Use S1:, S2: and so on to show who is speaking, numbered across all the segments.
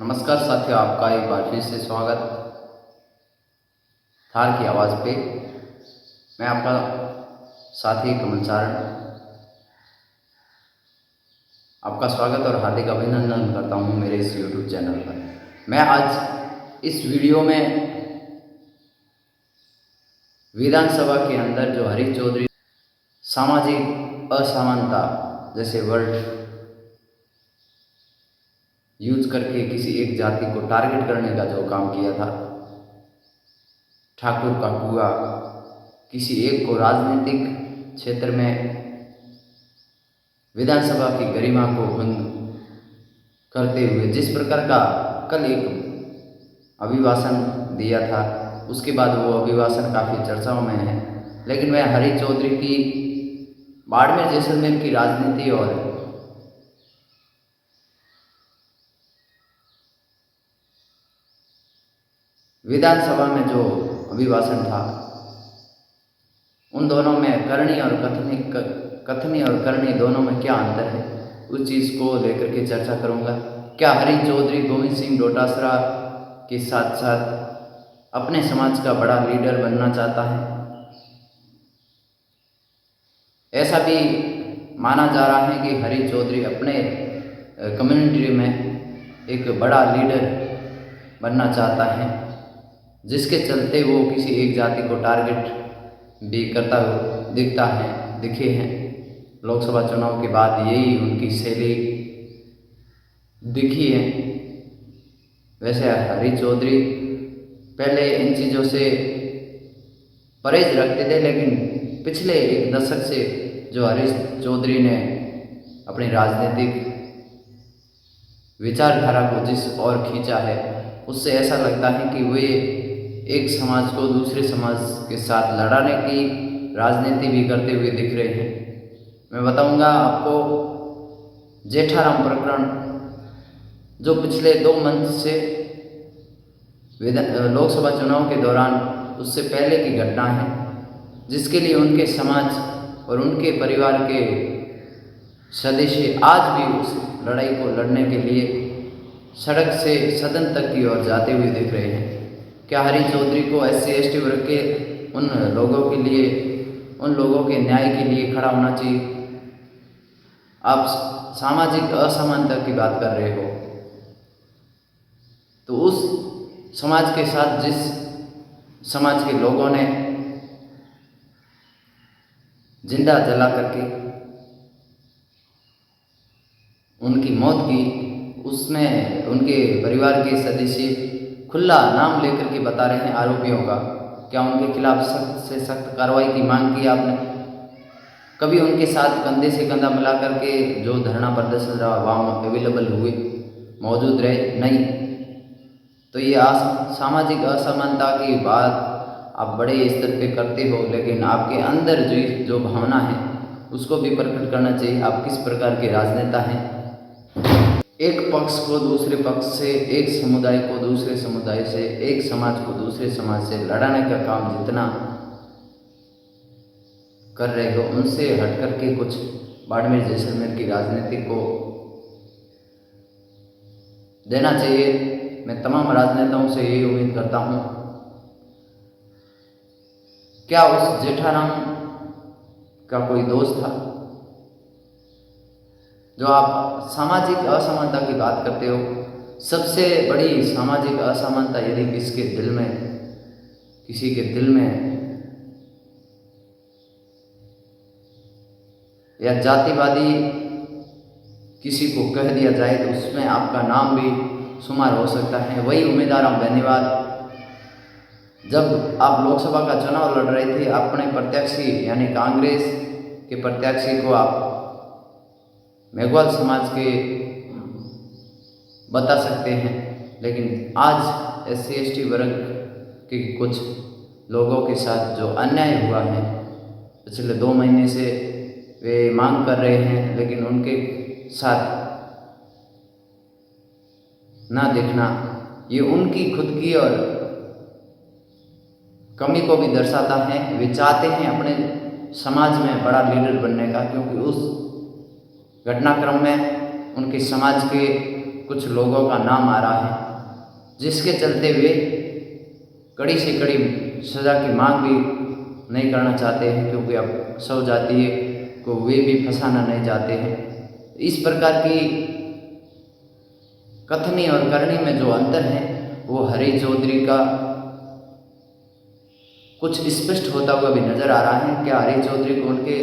S1: नमस्कार साथियों, आपका एक बार फिर से स्वागत थार की आवाज़ पे। मैं आपका साथी कमल चारण आपका स्वागत और हार्दिक अभिनंदन करता हूँ मेरे इस YouTube चैनल पर। मैं आज इस वीडियो में विधानसभा के अंदर जो हरीश चौधरी सामाजिक असमानता जैसे वर्ड यूज करके किसी एक जाति को टारगेट करने का जो काम किया था, ठाकुर का कुआ, किसी एक को राजनीतिक क्षेत्र में विधानसभा की गरिमा को भंग करते हुए जिस प्रकार का कल एक अभिभाषण दिया था, उसके बाद वो अभिभाषण काफ़ी चर्चाओं में है। लेकिन मैं हरीश चौधरी की बाड़मेर जैसलमेर की राजनीति और विधानसभा में जो अभिभाषण था, उन दोनों में करनी और कथनी और करनी दोनों में क्या अंतर है, उस चीज़ को लेकर के चर्चा करूंगा। क्या हरीश चौधरी गोविंद सिंह डोटासरा के साथ साथ अपने समाज का बड़ा लीडर बनना चाहता है? ऐसा भी माना जा रहा है कि हरीश चौधरी अपने कम्युनिटी में एक बड़ा लीडर बनना चाहता है, जिसके चलते वो किसी एक जाति को टारगेट भी करता दिखे हैं। लोकसभा चुनाव के बाद यही उनकी शैली दिखी है। वैसे हरीश चौधरी पहले इन चीज़ों से परहेज रखते थे, लेकिन पिछले एक दशक से जो हरीश चौधरी ने अपनी राजनीतिक विचारधारा को जिस ओर खींचा है, उससे ऐसा लगता है कि वे एक समाज को दूसरे समाज के साथ लड़ाने की राजनीति भी करते हुए दिख रहे हैं। मैं बताऊंगा आपको जेठाराम प्रकरण, जो पिछले 2 मंथ से लोकसभा चुनाव के दौरान उससे पहले की घटना है, जिसके लिए उनके समाज और उनके परिवार के सदस्य आज भी उस लड़ाई को लड़ने के लिए सड़क से सदन तक की ओर जाते हुए दिख रहे हैं। क्या हरीश चौधरी को SC/ST वर्ग के उन लोगों के लिए, उन लोगों के न्याय के लिए खड़ा होना चाहिए? आप सामाजिक असमानता की बात कर रहे हो, तो उस समाज के साथ जिस समाज के लोगों ने जिंदा जला करके उनकी मौत की, उसमें उनके परिवार के सदस्य खुला नाम लेकर के बता रहे हैं आरोपियों का। क्या उनके खिलाफ सख्त से सख्त कार्रवाई की मांग की आपने? कभी उनके साथ कंधे से कंधा मिला करके जो धरना प्रदर्शन रहा वहाँ अवेलेबल हुए, मौजूद रहे? नहीं। तो ये सामाजिक असमानता की बात आप बड़े स्तर पे करते हो, लेकिन आपके अंदर जो भावना है उसको भी प्रकट करना चाहिए। आप किस प्रकार के राजनेता हैं? एक पक्ष को दूसरे पक्ष से, एक समुदाय को दूसरे समुदाय से, एक समाज को दूसरे समाज से लड़ाने का काम जितना कर रहे हो, उनसे हट करके कुछ बाड़मेर जैसलमेर की राजनीति को देना चाहिए। मैं तमाम राजनेताओं से यही उम्मीद करता हूँ। क्या उस जेठाराम का कोई दोस्त था? जो आप सामाजिक असमानता की बात करते हो, सबसे बड़ी सामाजिक असमानता यदि किसी के दिल में या जातिवादी किसी को कह दिया जाए तो उसमें आपका नाम भी शुमार हो सकता है। वही उम्मीदवार बेनीवाल, जब आप लोकसभा का चुनाव लड़ रहे थे, अपने प्रत्याशी यानी कांग्रेस के प्रत्याशी को आप मेघवाल समाज के बता सकते हैं, लेकिन आज SC/ST वर्ग के कुछ लोगों के साथ जो अन्याय हुआ है, पिछले 2 महीने से वे मांग कर रहे हैं, लेकिन उनके साथ ना दिखना, ये उनकी खुद की और कमी को भी दर्शाता है। वे चाहते हैं अपने समाज में बड़ा लीडर बनने का, क्योंकि उस घटनाक्रम में उनके समाज के कुछ लोगों का नाम आ रहा है, जिसके चलते वे कड़ी से कड़ी सज़ा की मांग भी नहीं करना चाहते हैं, क्योंकि अब सब जातीय को वे भी फंसाना नहीं चाहते हैं। इस प्रकार की कथनी और करनी में जो अंतर है वो हरी चौधरी का कुछ स्पष्ट होता हुआ भी नजर आ रहा है। क्या हरी चौधरी को उनके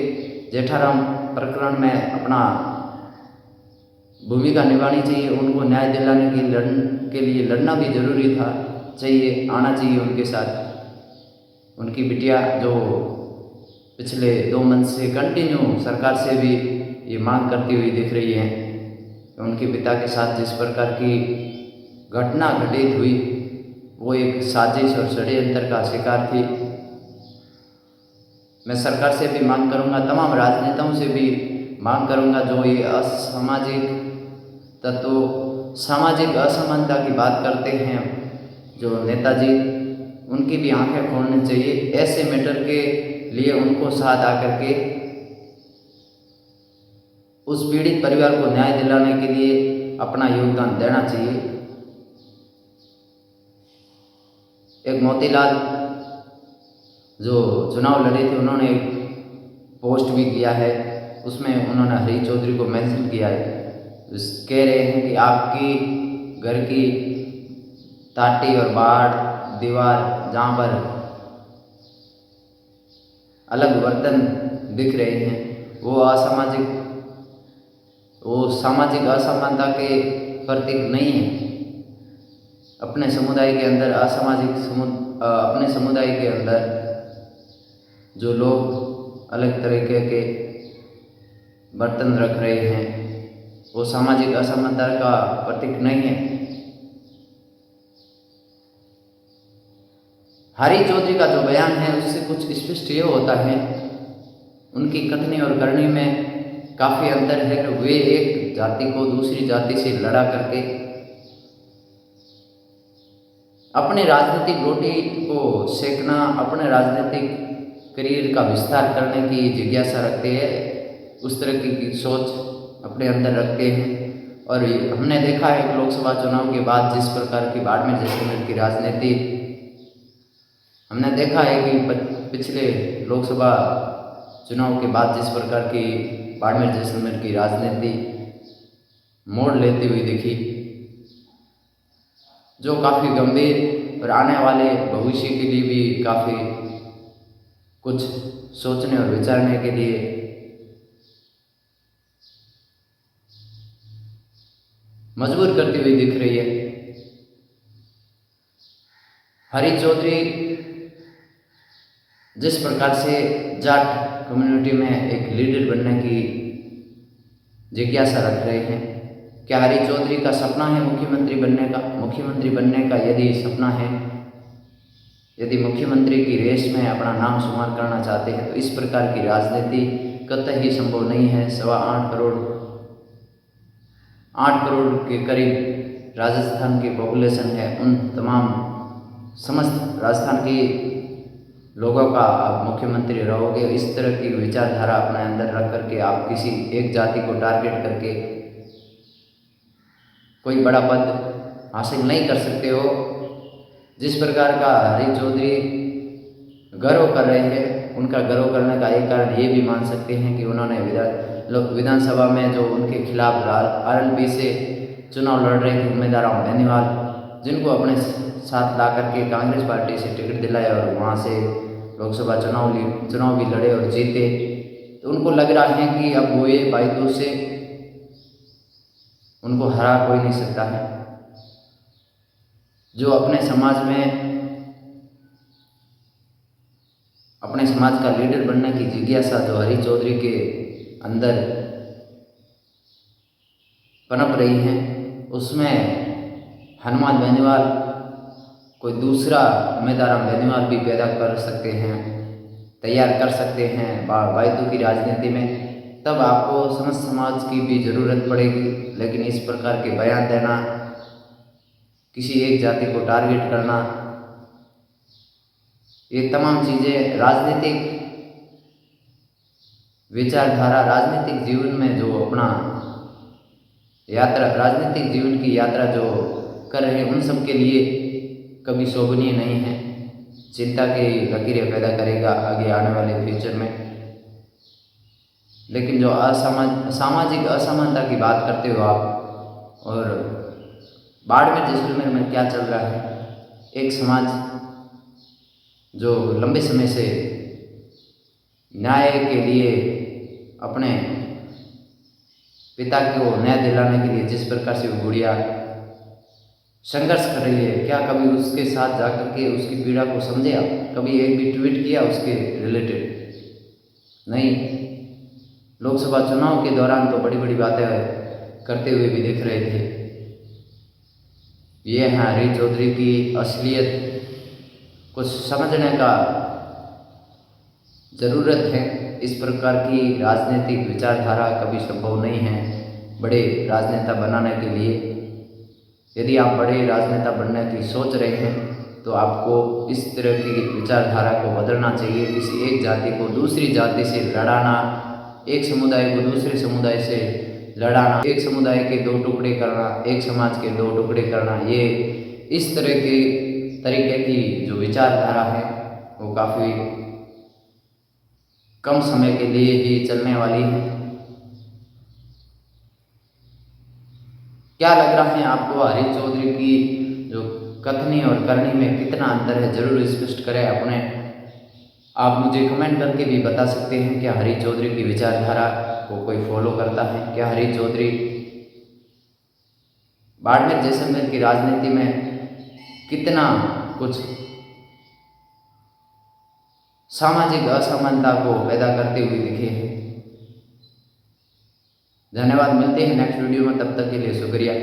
S1: जेठाराम प्रकरण में अपना भूमिका निभानी चाहिए, उनको न्याय दिलाने के लिए लड़ना भी जरूरी था, चाहिए आना चाहिए उनके साथ। उनकी बिटिया जो पिछले 2 मंथ से कंटिन्यू सरकार से भी ये मांग करती हुई दिख रही है कि उनके पिता के साथ जिस प्रकार की घटना घटित हुई वो एक साजिश और षड्यंत्र का शिकार थी। मैं सरकार से भी मांग करूंगा, तमाम राजनेताओं से भी मांग करूंगा, जो ये असामाजिक तत्व सामाजिक असमानता की बात करते हैं जो नेताजी, उनकी भी आंखें खोलनी चाहिए। ऐसे मैटर के लिए उनको साथ आकर के उस पीड़ित परिवार को न्याय दिलाने के लिए अपना योगदान देना चाहिए। एक मोतीलाल जो चुनाव लड़े थे, उन्होंने एक पोस्ट भी किया है, उसमें उन्होंने हरी चौधरी को मेंशन किया है। कह रहे हैं कि आपकी घर की टाटी और बाड़ दीवार जहाँ पर अलग बर्तन दिख रहे हैं वो सामाजिक असमानता के प्रतीक नहीं है। अपने समुदाय के अंदर अपने समुदाय के अंदर जो लोग अलग तरीके के बर्तन रख रहे हैं वो सामाजिक असमानता का प्रतीक नहीं है। हरी चौधरी का जो बयान है उससे कुछ स्पष्ट ये होता है, उनकी कथनी और करनी में काफ़ी अंतर है कि वे एक जाति को दूसरी जाति से लड़ा करके अपने राजनीतिक रोटी को सेकना, अपने राजनीतिक करियर का विस्तार करने की जिज्ञासा रखते हैं, उस तरह की सोच अपने अंदर रखते हैं। और हमने देखा है कि लोकसभा चुनाव के बाद जिस प्रकार की बाड़मेर जैसलमेर की राजनीति हमने देखा है कि पिछले लोकसभा चुनाव के बाद जिस प्रकार की बाड़मेर जैसलमेर की राजनीति मोड़ लेती हुई दिखी, जो काफ़ी गंभीर और आने वाले भविष्य के लिए भी काफ़ी कुछ सोचने और विचारने के लिए मजबूर करती हुई दिख रही है। हरी चौधरी जिस प्रकार से जाट कम्युनिटी में एक लीडर बनने की जिज्ञासा रख रहे हैं, क्या हरी चौधरी का सपना है मुख्यमंत्री बनने का यदि सपना है, यदि मुख्यमंत्री की रेस में अपना नाम शुमार करना चाहते हैं तो इस प्रकार की राजनीति कतई संभव नहीं है। 8 करोड़ के करीब राजस्थान की पॉपुलेशन है, उन तमाम समस्त राजस्थान के लोगों का आप मुख्यमंत्री रहोगे। इस तरह की विचारधारा अपने अंदर रख करके आप किसी एक जाति को टारगेट करके कोई बड़ा पद हासिल नहीं कर सकते हो। जिस प्रकार का हरी चौधरी गर्व कर रहे हैं, उनका गर्व करने का एक कारण ये भी मान सकते हैं कि उन्होंने विधानसभा में जो उनके खिलाफ RLP से चुनाव लड़ रहे थे उम्मीदवार बेनीवाल, जिनको अपने साथ ला करके कांग्रेस पार्टी से टिकट दिलाया और वहाँ से लोकसभा चुनाव भी लड़े और जीते, तो उनको लग रहा है कि अब वो ये बाइतों से उनको हरा कोई नहीं सकता है। जो अपने समाज का लीडर बनने की जिज्ञासा जो हरी चौधरी के अंदर पनप रही है, उसमें हनुमान बेनीवाल कोई दूसरा उम्मीदवार बेनीवाल भी पैदा कर सकते हैं, तैयार कर सकते हैं बाइतों की राजनीति में। तब आपको समस्त समाज की भी ज़रूरत पड़ेगी, लेकिन इस प्रकार के बयान देना, किसी एक जाति को टारगेट करना, ये तमाम चीज़ें राजनीतिक विचारधारा, राजनीतिक जीवन में जो अपना यात्रा, राजनीतिक जीवन की यात्रा जो कर रहे हैं उन सब के लिए कभी शोभनीय नहीं है, चिंता की लकीरें पैदा करेगा आगे आने वाले फ्यूचर में। लेकिन जो सामाजिक असमानता की बात करते हो आप, और बाड़मेर जैसलमेर में क्या चल रहा है, एक समाज जो लंबे समय से न्याय के लिए अपने पिता को न्याय दिलाने के लिए जिस प्रकार से वो गुड़िया संघर्ष कर रही है, क्या कभी उसके साथ जाकर के उसकी पीड़ा को समझे आप? कभी एक भी ट्वीट किया उसके रिलेटेड? नहीं। लोकसभा चुनाव के दौरान तो बड़ी बड़ी बातें करते हुए भी दिख रहे थे। ये हैं हरीश चौधरी की असलियत, कुछ समझने का ज़रूरत है। इस प्रकार की राजनीतिक विचारधारा कभी संभव नहीं है बड़े राजनेता बनाने के लिए। यदि आप बड़े राजनेता बनने की सोच रहे हैं तो आपको इस तरह की विचारधारा को बदलना चाहिए। किसी एक जाति को दूसरी जाति से लड़ाना, एक समुदाय को दूसरे समुदाय से लड़ाना, एक समुदाय के दो टुकड़े करना, एक समाज के दो टुकड़े करना, ये इस तरह के तरीके की जो विचारधारा है वो काफ़ी कम समय के लिए ही चलने वाली है। क्या लग रहा है आपको हरीश चौधरी की जो कथनी और करनी में कितना अंतर है? जरूर स्पष्ट करें अपने। आप मुझे कमेंट करके भी बता सकते हैं क्या हरीश चौधरी की विचारधारा को कोई फॉलो करता है? क्या हरीश चौधरी बाड़मेर जैसलमेर की राजनीति में कितना कुछ सामाजिक असमानता को पैदा करते हुए दिखे हैं? धन्यवाद। मिलते हैं नेक्स्ट वीडियो में, तब तक के लिए शुक्रिया।